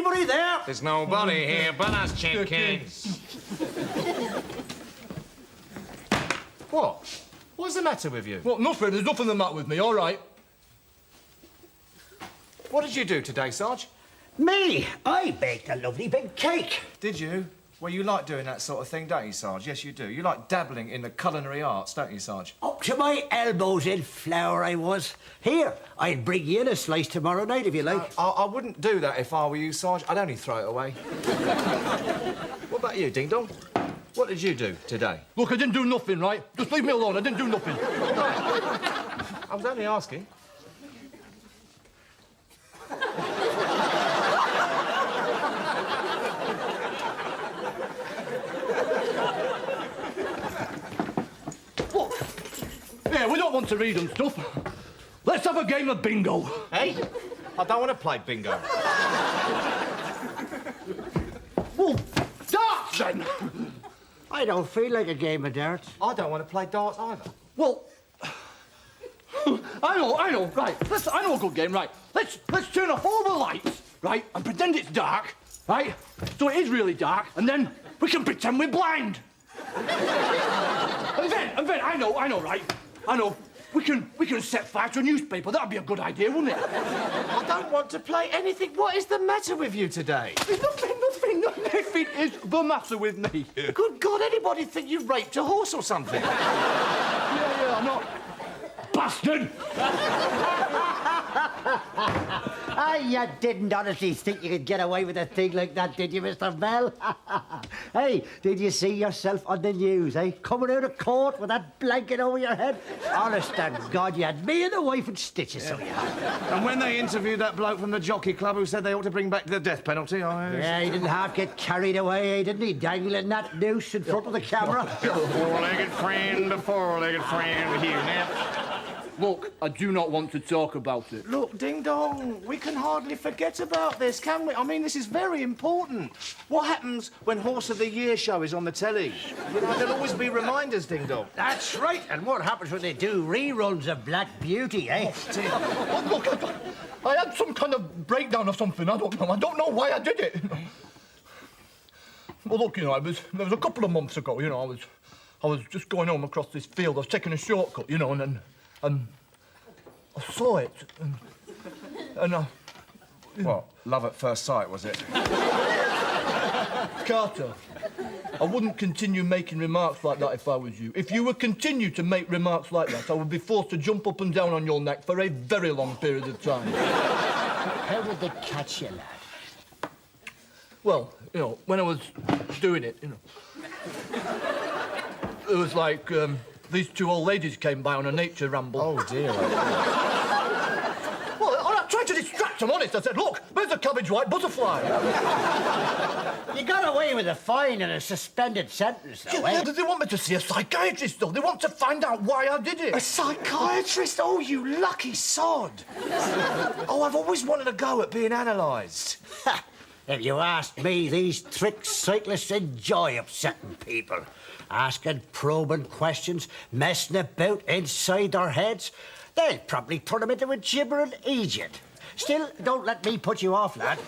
anybody there? There's nobody here but us chickens. What? What's the matter with you? Well, nothing. There's nothing the matter with me, all right. What did you do today, Sarge? Me? I baked a lovely big cake. Did you? Well, you like doing that sort of thing, don't you, Sarge? Yes, you do. You like dabbling in the culinary arts, don't you, Sarge? Up to my elbows in flour I was. Here, I'd bring you in a slice tomorrow night if you like. I wouldn't do that if I were you, Sarge. I'd only throw it away. What about you, Ding Dong? What did you do today? Look, I didn't do nothing, right? Just leave me alone. I didn't do nothing. I was only asking. Look, yeah, we don't want to read and stuff. Let's have a game of bingo. Hey? I don't want to play bingo. Well, darts, then. I don't feel like a game of darts. I don't want to play darts either. Well, I know, right. I know a good game, right. Let's turn off all the lights, right, and pretend it's dark, right? So it is really dark, and then we can pretend we're blind. and then, I know, right? I know. We can set fire to a newspaper. That'd be a good idea, wouldn't it? I don't want to play anything. What is the matter with you today? Nothing is the matter with me. Good God, anybody think you raped a horse or something? Yeah, I'm not. Bastard! You didn't honestly think you could get away with a thing like that, did you, Mr. Bell? Hey, did you see yourself on the news, eh? Coming out of court with that blanket over your head? Honest to God, you had me and the wife in stitches, so you had. And when they interviewed that bloke from the jockey club who said they ought to bring back the death penalty, Yeah, he didn't half get carried away, didn't he? Dangling that noose in front of the camera. Four-legged friend, here now. Look, I do not want to talk about it. Look, Ding Dong, we can hardly forget about this, can we? I mean, this is very important. What happens when Horse of the Year show is on the telly? You know, there'll always be reminders, Ding Dong. That's right. And what happens when they do reruns of Black Beauty, eh? Oh, look, I had some kind of breakdown or something. I don't know why I did it. Well, look, you know, it was a couple of months ago. You know, I was just going home across this field. I was taking a shortcut, you know, and I saw it, and What? Love at first sight, was it? Carter, I wouldn't continue making remarks like that if I was you. If you would continue to make remarks like that, I would be forced to jump up and down on your neck for a very long period of time. How would they catch you, lad? Well, you know, when I was doing it, you know, it was like these two old ladies came by on a nature ramble. Oh, dear. Well, I tried to distract them, honest. I said, look, there's a cabbage-white butterfly. You got away with a fine and a suspended sentence, though, Yeah, eh? they want me to see a psychiatrist, though. They want to find out why I did it. A psychiatrist? Oh, you lucky sod. Oh, I've always wanted a go at being analysed. If you ask me, these trick cyclists enjoy upsetting people. Asking probing questions, messing about inside their heads. They'll probably turn them into a gibbering idiot. Still, don't let me put you off, lad.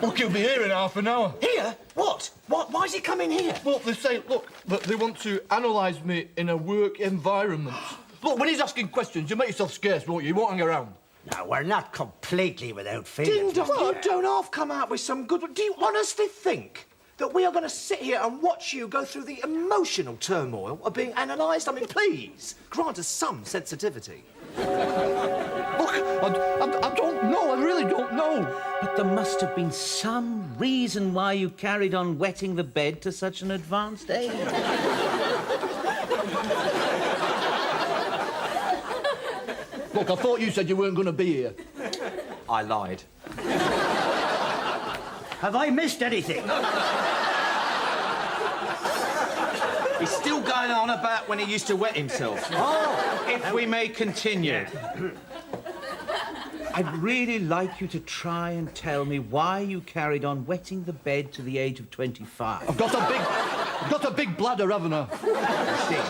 Look, he'll be here in half an hour. Here? What? Why's he coming here? Well, they say, look, that they want to analyse me in a work environment. Look, when he's asking questions, you make yourself scarce, won't you? You won't hang around. Now, we're not completely without feelings. Ding Dong, you don't half come out with some good... Do you honestly think that we are going to sit here and watch you go through the emotional turmoil of being analysed? I mean, please, grant us some sensitivity. Look, I don't know. I really don't know. But there must have been some reason why you carried on wetting the bed to such an advanced age. Look, I thought you said you weren't going to be here. I lied. Have I missed anything? He's still going on about when he used to wet himself. Oh! If we may continue. I'd really like you to try and tell me why you carried on wetting the bed to the age of 25. I've got a big bladder, haven't I? See,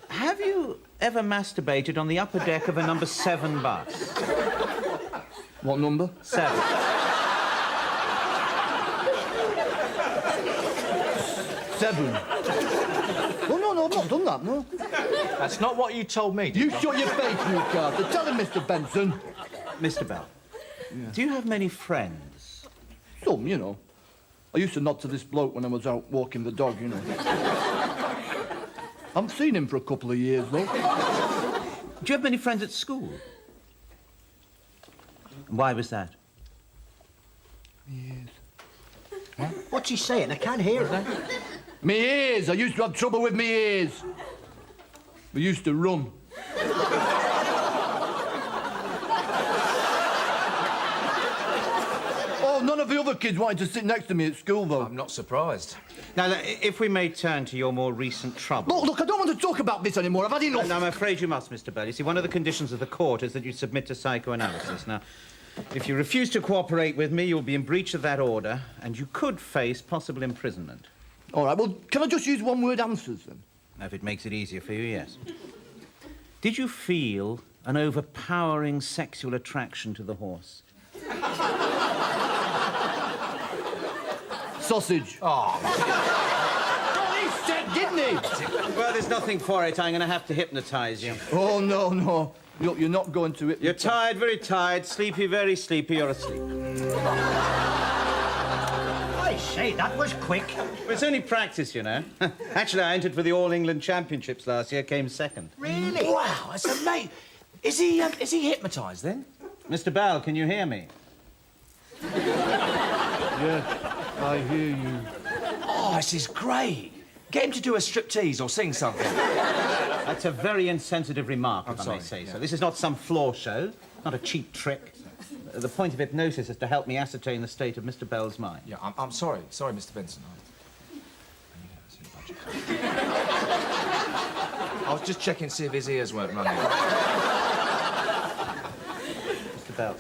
have you ever masturbated on the upper deck of a number 7 bus? What number? 7. 7. Oh, no, I've not done that, no. That's not what you told me, You shut your face, you Carter. Tell him, Mr. Benson. Mr. Bell, do you have many friends? Some, you know. I used to nod to this bloke when I was out walking the dog, you know. I haven't seen him for a couple of years, though. Do you have many friends at school? And why was that? Yes. What's he saying? I can't hear it. Me ears. I used to have trouble with me ears. We used to run. Oh, none of the other kids wanted to sit next to me at school, though. I'm not surprised. Now, if we may turn to your more recent trouble... Look, I don't want to talk about this anymore. I've had enough. No, I'm afraid you must, Mr. Bell. You see, one of the conditions of the court is that you submit to psychoanalysis. Now, if you refuse to cooperate with me, you'll be in breach of that order, and you could face possible imprisonment. All right, well, can I just use one-word answers, then? Now, if it makes it easier for you, yes. Did you feel an overpowering sexual attraction to the horse? Sausage. Oh. He said, didn't he? Well, there's nothing for it. I'm going to have to hypnotise you. Oh, no. Look, you're not going to it. You're tired, very tired, sleepy, very sleepy. You're asleep. I say, that was quick. Well, it's only practice, you know. Actually, I entered for the All England Championships last year, came second. Really? Wow, that's amazing. Is he hypnotised then? Mr. Bell, can you hear me? Yes, I hear you. Oh, this is great. Get him to do a striptease or sing something. That's a very insensitive remark, if I sorry, may say yeah. so. This is not some floor show, not a cheap trick. The point of hypnosis is to help me ascertain the state of Mr. Bell's mind. Yeah, I'm sorry. Sorry, Mr. Benson. I was just checking to see if his ears weren't running. Mr. Bell,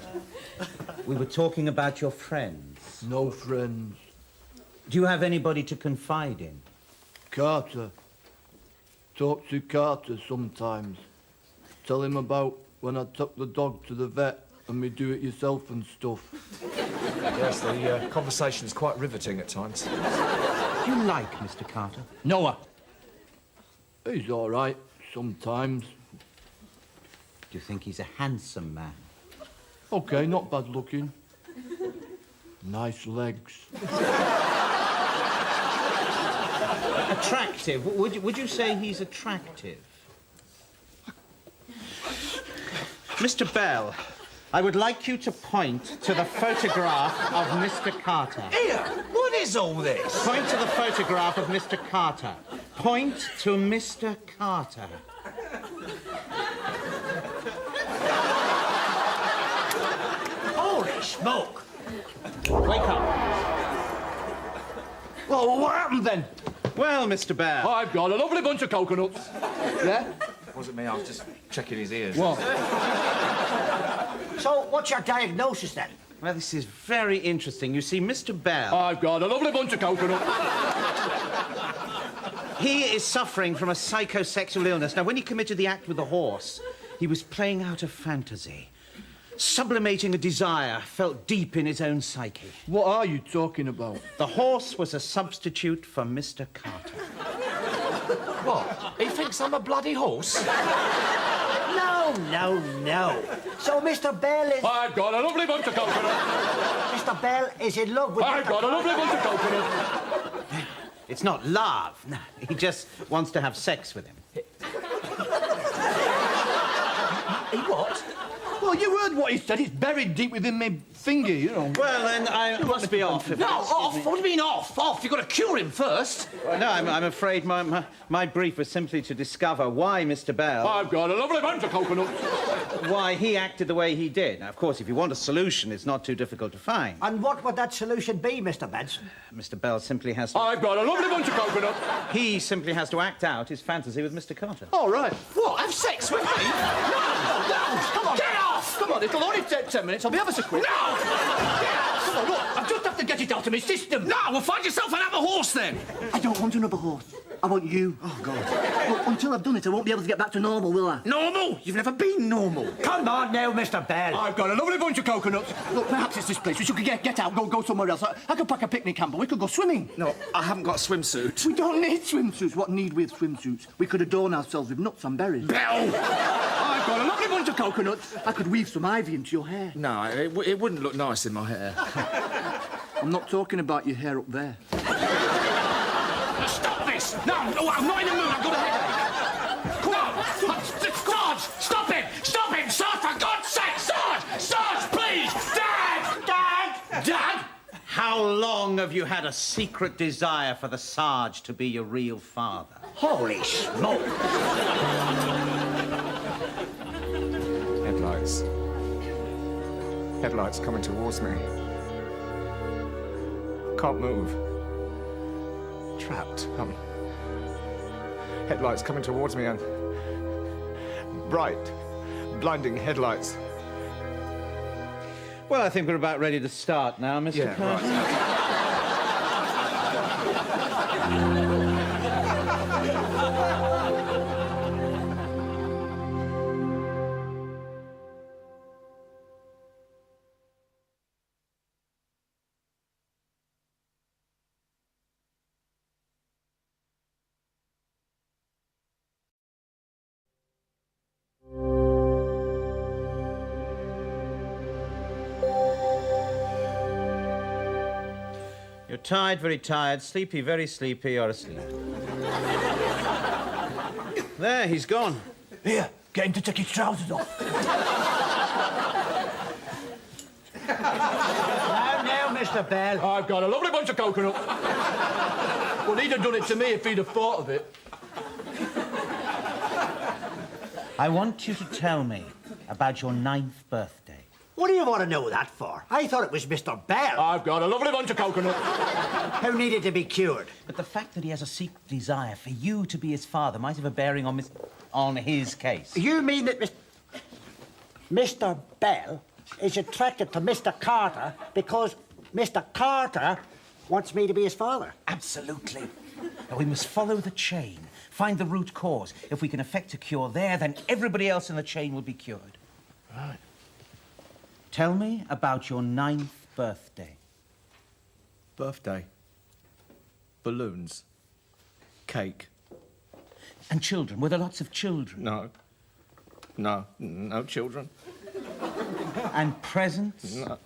we were talking about your friends. No friends. Do you have anybody to confide in? Carter. Talk to Carter sometimes. Tell him about when I took the dog to the vet and me do it yourself and stuff. Yes, the conversation's quite riveting at times. Do you like Mr. Carter? Noah. He's all right sometimes. Do you think he's a handsome man? Okay, not bad looking. Nice legs. Attractive? Would you say he's attractive? Mr. Bell, I would like you to point to the photograph of Mr. Carter. Here, what is all this? Point to the photograph of Mr. Carter. Point to Mr. Carter. Holy smoke! Wake up. Well, what happened then? Well, Mr. Bell. I've got a lovely bunch of coconuts. Yeah? Wasn't me, I was just checking his ears. What? So, what's your diagnosis then? Well, this is very interesting. You see, Mr. Bell, I've got a lovely bunch of coconuts. he is suffering from a psychosexual illness. Now, when he committed the act with the horse, he was playing out a fantasy, sublimating a desire felt deep in his own psyche. What are you talking about? The horse was a substitute for Mr. Carter. What? He thinks I'm a bloody horse? No. So Mr. Bell is... I've got a lovely bunch of coconuts. Mr. Bell is in love with... I've got a lovely bunch of coconuts. It's not love. No, he just wants to have sex with him. He what? Well, you heard what he said. It's buried deep within me finger, you know. Well, then I must be off. No, off? What do you mean off? Off? You've got to cure him first. Well, no, I'm afraid my brief was simply to discover why Mr. Bell... I've got a lovely bunch of coconuts. why he acted the way he did. Now, of course, if you want a solution, it's not too difficult to find. And what would that solution be, Mr. Benson? Mr. Bell simply has to... I've got a lovely bunch of coconuts. He simply has to act out his fantasy with Mr. Carter. All right. What? Have sex with me? No! Come on! Get off! Come on, it'll only take 10 minutes. I'll be ever so quick. No! Get off! Come on, look, I just have to to get it out of my system. No, well, find yourself another horse then. I don't want another horse. I want you. Oh, God. Look, until I've done it, I won't be able to get back to normal, will I? Normal? You've never been normal. Come on now, Mr. Bell. I've got a lovely bunch of coconuts. Look, perhaps it's this place. We should get out, go somewhere else. I could pack a picnic camper. We could go swimming. No, I haven't got a swimsuit. We don't need swimsuits. What need we of swimsuits? We could adorn ourselves with nuts and berries. Bell! I've got a lovely bunch of coconuts. I could weave some ivy into your hair. No, it wouldn't look nice in my hair. I'm not talking about your hair up there. Stop this! No, I'm not in the mood. I've got a headache. Come on! Sarge! Stop him! Stop him! Sarge, for God's sake! Sarge! Sarge, please! Dad! Dad! Dad! How long have you had a secret desire for the Sarge to be your real father? Holy smoke. Headlights. Headlights coming towards me. Can't move. Trapped. Headlights coming towards me and bright, blinding headlights. Well, I think we're about ready to start now, Mr. Curtin. You're tired, very tired, sleepy, very sleepy, or asleep. There, he's gone. Here, get him to take his trousers off. Now, Mr. Bell. I've got a lovely bunch of coconuts. Well, he'd have done it to me if he'd have thought of it. I want you to tell me about your 9th birthday. What do you want to know that for? I thought it was Mr. Bell. I've got a lovely bunch of coconuts. Who needed to be cured? But the fact that he has a secret desire for you to be his father might have a bearing on his case. You mean that Mr. Bell is attracted to Mr. Carter because Mr. Carter wants me to be his father? Absolutely. Now, we must follow the chain, find the root cause. If we can effect a cure there, then everybody else in the chain will be cured. Right. Tell me about your 9th birthday. Birthday. Balloons. Cake. And children. Were there lots of children? No. No children. And presents? No.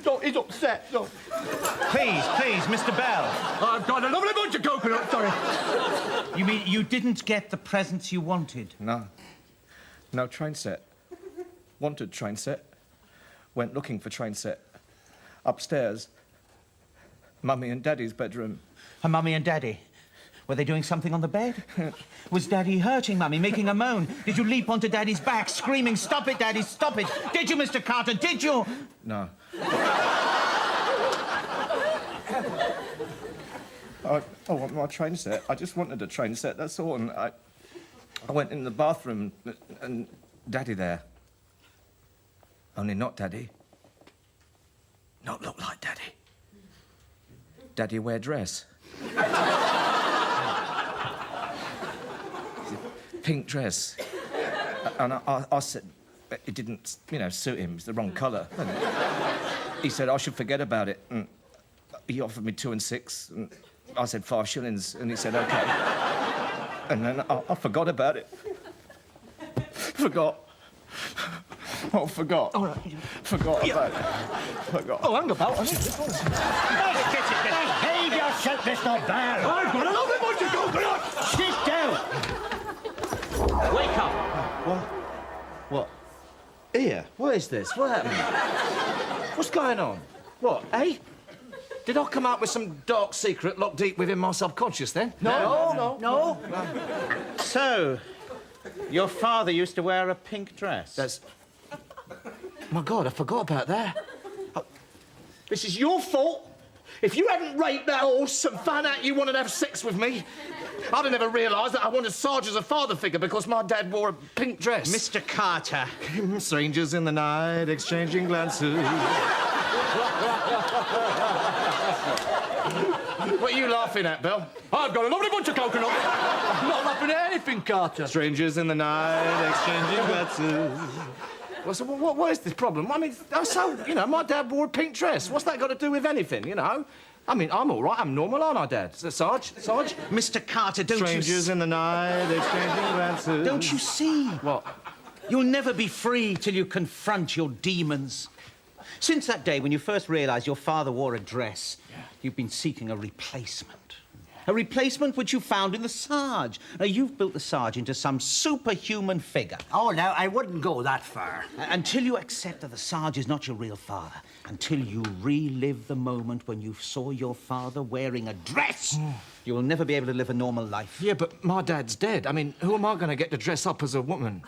Don't, he's upset. No. Please, Mr. Bell. I've got a lovely bunch of coconuts, sorry. You mean you didn't get the presents you wanted? No. No train set. Wanted train set. Went looking for train set. Upstairs. Mummy and Daddy's bedroom. Her mummy and daddy? Were they doing something on the bed? Was Daddy hurting Mummy, making a moan? Did you leap onto Daddy's back, screaming, "Stop it, Daddy, stop it"? Did you, Mr. Carter, did you? No. I want my train set. I just wanted a train set, that's all. And I went in the bathroom and Daddy there. Only not Daddy. Not look like Daddy. Daddy wear dress. Pink dress. And I said, it didn't, suit him. It's the wrong colour. And he said I should forget about it. And he offered me 2 and 6. And I said 5 shillings. And he said, OK. And then I forgot about it. Forgot. Oh, forgot. All right. Forgot about it. Forgot. Oh, hang about. Behave yourself, Mr. Bell. I've got a lovely bunch of coconuts. Sit down. Wake up! What? Here, what is this? What happened? What's going on? What, eh? Did I come out with some dark secret locked deep within my subconscious then? No. So, your father used to wear a pink dress? That's... My God, I forgot about that. This is your fault. If you hadn't raped that horse and found out you wanted to have sex with me, I'd have never realised that I wanted Sarge as a father figure because my dad wore a pink dress. Mr. Carter. Strangers in the night, exchanging glances. What are you laughing at, Bill? I've got a lovely bunch of coconuts. I'm not laughing at anything, Carter. Strangers in the night, exchanging glances. Well, so what is this problem? I mean, you know, my dad wore a pink dress. What's that got to do with anything, you know? I mean, I'm all right. I'm normal, aren't I, Dad? Sarge? Mr. Carter, don't Strangers in the night, exchanging glances. Don't you see? What? You'll never be free till you confront your demons. Since that day when you first realised your father wore a dress, you've been seeking a replacement. A replacement which you found in the Sarge. Now, you've built the Sarge into some superhuman figure. Oh, now, I wouldn't go that far. Until you accept that the Sarge is not your real father, until you relive the moment when you saw your father wearing a dress, you will never be able to live a normal life. Yeah, but my dad's dead. I mean, who am I going to get to dress up as a woman?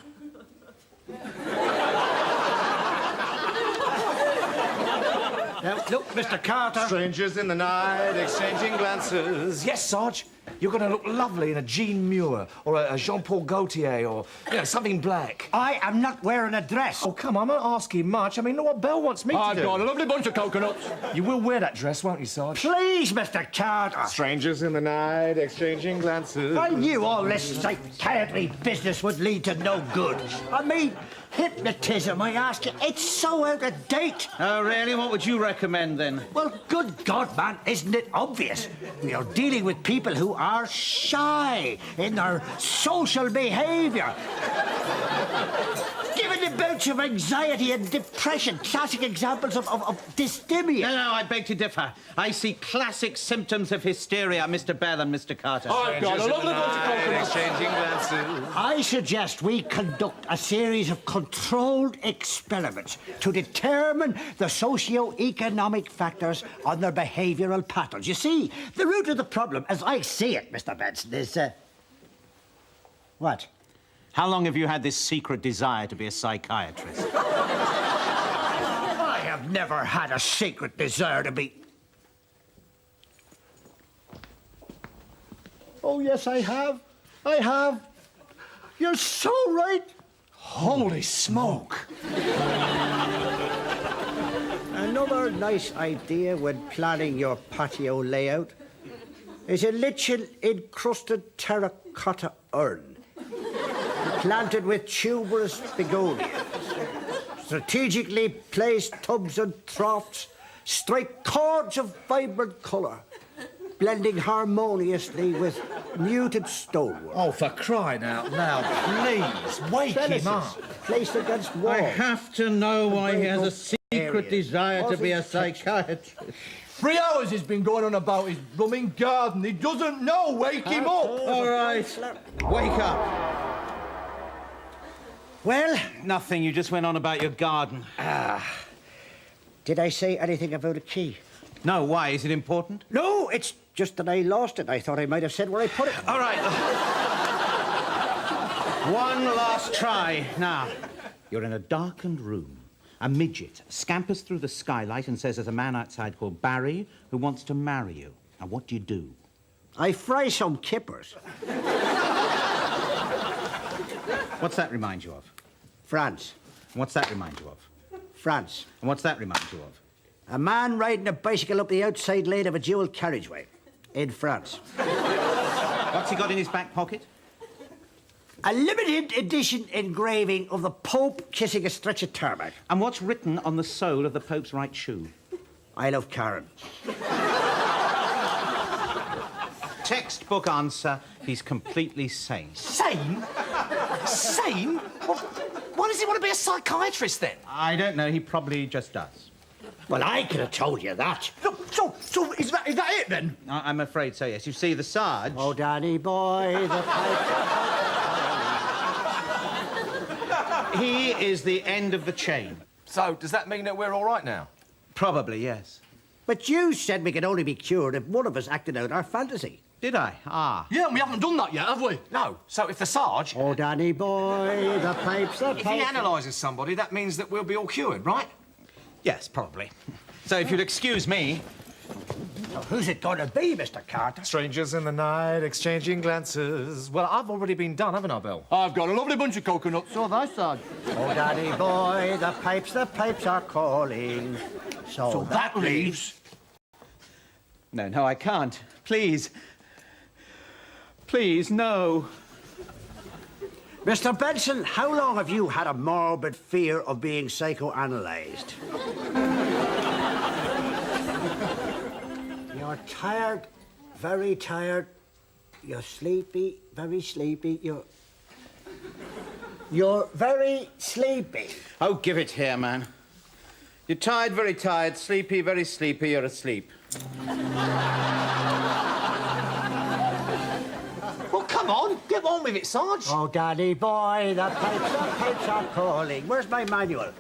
Now, look, Mr. Carter. Strangers in the night, exchanging glances. Yes, Sarge, you're going to look lovely in a Jean Muir or a Jean-Paul Gaultier or, you know, something black. I am not wearing a dress. Oh, come on, I'm not asking much. I mean, look what Belle wants me to do. I've got a lovely bunch of coconuts. You will wear that dress, won't you, Sarge? Please, Mr. Carter. Strangers in the night, exchanging glances. I knew all this psychiatry business would lead to no good. I mean, hypnotism, I ask you, it's so out of date. Oh, really? What would you recommend, then? Well, good God, man, isn't it obvious? We are dealing with people who are shy in their social behaviour. Given the bouts of anxiety and depression, classic examples of dysthymia. No, I beg to differ. I see classic symptoms of hysteria, Mr. Bell and Mr. Carter. I've got a lovely bunch of coconuts. Exchanging glances. I suggest we conduct a series of controlled experiments to determine the socio-economic factors on their behavioural patterns. You see, the root of the problem, as I see it, Mr. Benson, is... What? How long have you had this secret desire to be a psychiatrist? I have never had a secret desire to be... Oh, yes, I have. I have. You're so right. Holy smoke. Another nice idea when planning your patio layout is a lichen-encrusted terracotta urn planted with tuberous begonias. Strategically placed tubs and troughs strike chords of vibrant colour, blending harmoniously with muted stonework. Oh, for crying out loud, please, wake him up. Placed against walls. I have to know why he has a secret desire to be a psychiatrist. 3 hours he's been going on about his blooming garden. He doesn't know. Wake him up. All right, wake up. Well, Nothing, you just went on about your garden. did I say anything about a key? No, why? Is it important? No, it's just that I lost it. I thought I might have said where I put it. All right. One last try. Now, you're in a darkened room. A midget scampers through the skylight and says there's a man outside called Barry who wants to marry you. Now, what do? I fry some kippers. What's that remind you of? France. What's that remind you of? France. And what's that remind you of? A man riding a bicycle up the outside lane of a dual carriageway in France. What's he got in his back pocket? A limited edition engraving of the Pope kissing a stretch of tarmac. And what's written on the sole of the Pope's right shoe? I love Karen. Textbook answer, he's completely sane. Sane? Sane? Well, why does he want to be a psychiatrist, then? I don't know, he probably just does. Well, I could have told you that. So is that it, then? I'm afraid so, yes. You see, the Sarge... Oh, Danny boy, the pipe... He is the end of the chain. So, does that mean that we're all right now? Probably, yes. But you said we could only be cured if one of us acted out our fantasy. Did I? Ah. Yeah, and we haven't done that yet, have we? No. So, if the Sarge... Oh, Danny boy, the pipes, the If he pipes... analyses somebody, that means that we'll be all cured, right? Yes, probably. So if you'll excuse me, So who's it going to be, Mr. Carter? Strangers in the night, exchanging glances. Well, I've already been done, haven't I, Bill? I've got a lovely bunch of coconuts, so have I, Sarge. Oh, Daddy boy, the pipes are calling. So that leaves... No, I can't. Please. Please, no. Mr. Benson, how long have you had a morbid fear of being psychoanalyzed? You're tired, very tired. You're sleepy, very sleepy. You're very sleepy. Oh, give it here, man. You're tired, very tired, sleepy, very sleepy, you're asleep. Well, come on, get on with it, Sarge. Oh, Daddy boy, the pipes are calling. Where's my manual?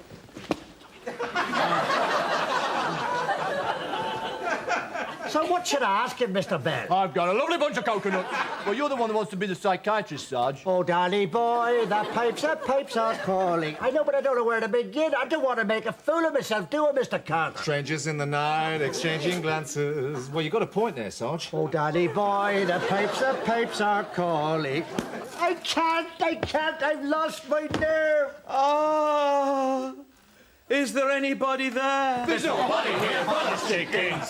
So what should I ask him, Mr. Bell? I've got a lovely bunch of coconuts. Well, you're the one who wants to be the psychiatrist, Sarge. Oh, Daddy boy, the pipes are calling. I know, but I don't know where to begin. I don't want to make a fool of myself, do I, Mr. Carter? Strangers in the night, exchanging glances. Well, you got a point there, Sarge. Oh, Daddy boy, the pipes are calling. I can't, I've lost my nerve. Ah, is there anybody there? There's nobody here but the chickens.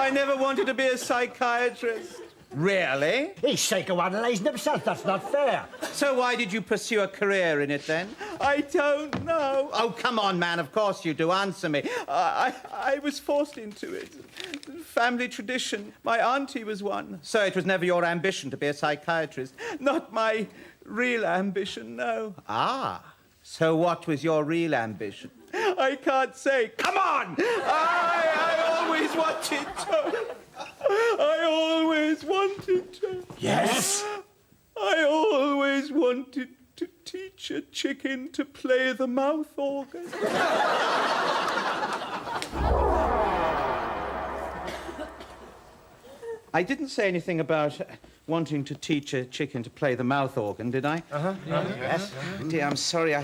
I never wanted to be a psychiatrist. Really? He's psychoanalyzing himself, that's not fair. So why did you pursue a career in it then? I don't know. Oh, come on, man, of course you do. Answer me. I was forced into it. Family tradition. My auntie was one. So it was never your ambition to be a psychiatrist? Not my real ambition, no. Ah, so what was your real ambition? I can't say. Come on! I always wanted to. I always wanted to. Yes? I always wanted to teach a chicken to play the mouth organ. I didn't say anything about wanting to teach a chicken to play the mouth organ, did I? Yes. Dear, I'm sorry.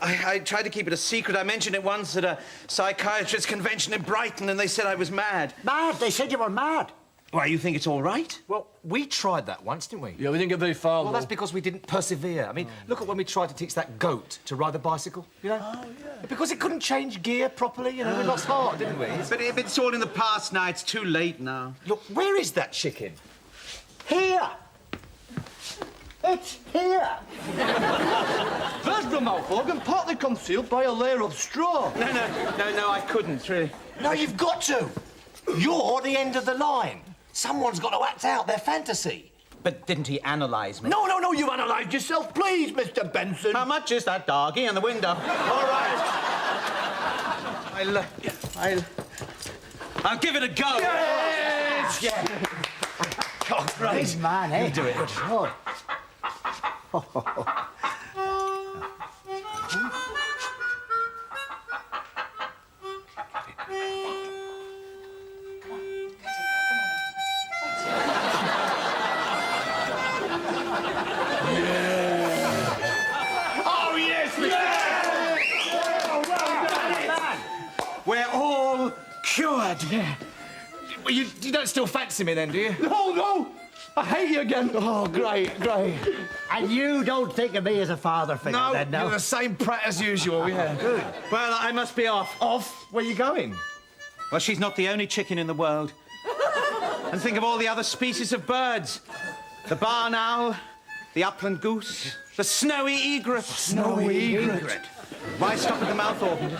I tried to keep it a secret. I mentioned it once at a psychiatrist convention in Brighton, and they said I was mad. Mad? They said you were mad. Why, you think it's all right? Well, we tried that once, didn't we? Yeah, we didn't get very far, Well, though. that's because we didn't persevere. I mean, look at when we tried to teach that goat to ride the bicycle, you know? Oh, yeah. Because it couldn't change gear properly, you know, we lost heart, didn't we? But if it's all in the past now, it's too late now. Look, where is that chicken? Here. It's here. There's the mouth organ, partly concealed by a layer of straw. No, I couldn't, really. No, you've got to. You're the end of the line. Someone's got to act out their fantasy. But didn't he analyse me? No, you analysed yourself, please, Mr. Benson. How much is that doggy in the window? All right. I'll give it a go. Yes! Yeah. Great man, eh? You do it. Good. Oh, yes! We're all cured. Yeah. Well, you don't still fancy me then, do you? No! I hate you again. Oh, great. And you don't think of me as a father figure, then, no? You're the same prat as usual, yeah. Good. Well, I must be off. Off? Where you going? Well, she's not the only chicken in the world. And think of all the other species of birds. The barn owl, the upland goose, the snowy egret. Snowy egret. Why stop at the mouth organ?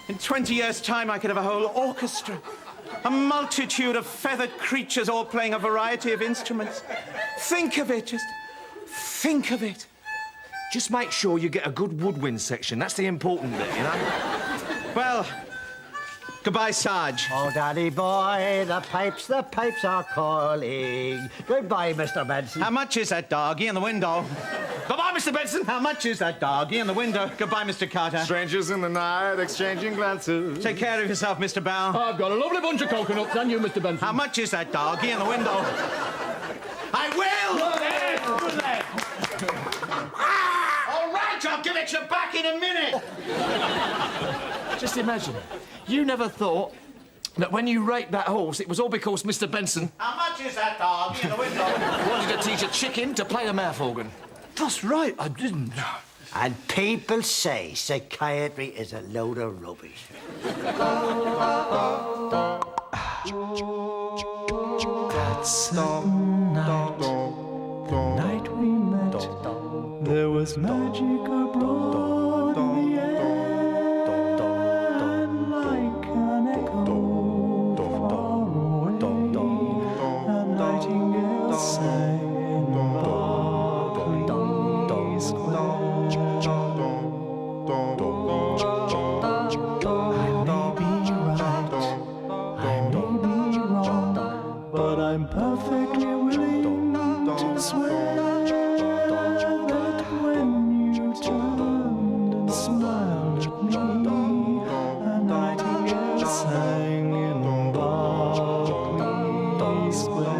In 20 years' time, I could have a whole orchestra. A multitude of feathered creatures all playing a variety of instruments. Think of it, just think of it. Just make sure you get a good woodwind section. That's the important bit, you know? Well, goodbye, Sarge. Oh, Daddy boy, the pipes are calling. Goodbye, Mr. Benson. How much is that doggy in the window? Goodbye, Mr. Benson. How much is that doggy in the window? Goodbye, Mr. Carter. Strangers in the night, exchanging glances. Take care of yourself, Mr. Bell. I've got a lovely bunch of coconuts, and you, Mr. Benson. How much is that doggy in the window? I will! Good lad. All right, match, I'll give it you back in a minute. Just imagine, you never thought that when you raped that horse, it was all because Mr. Benson How much is that dog in the window? wanted to teach a chicken to play the mouth organ. That's right, I didn't. And people say psychiatry is a load of rubbish. That certain night, the night we met, there was magic abroad in the air, like an echo far away. A nightingale sang in Berkeley Square. I may be right, I may be wrong, but I'm perfectly willing to swear that when you turned and smiled at me, a nightingale sang in Berkeley Square.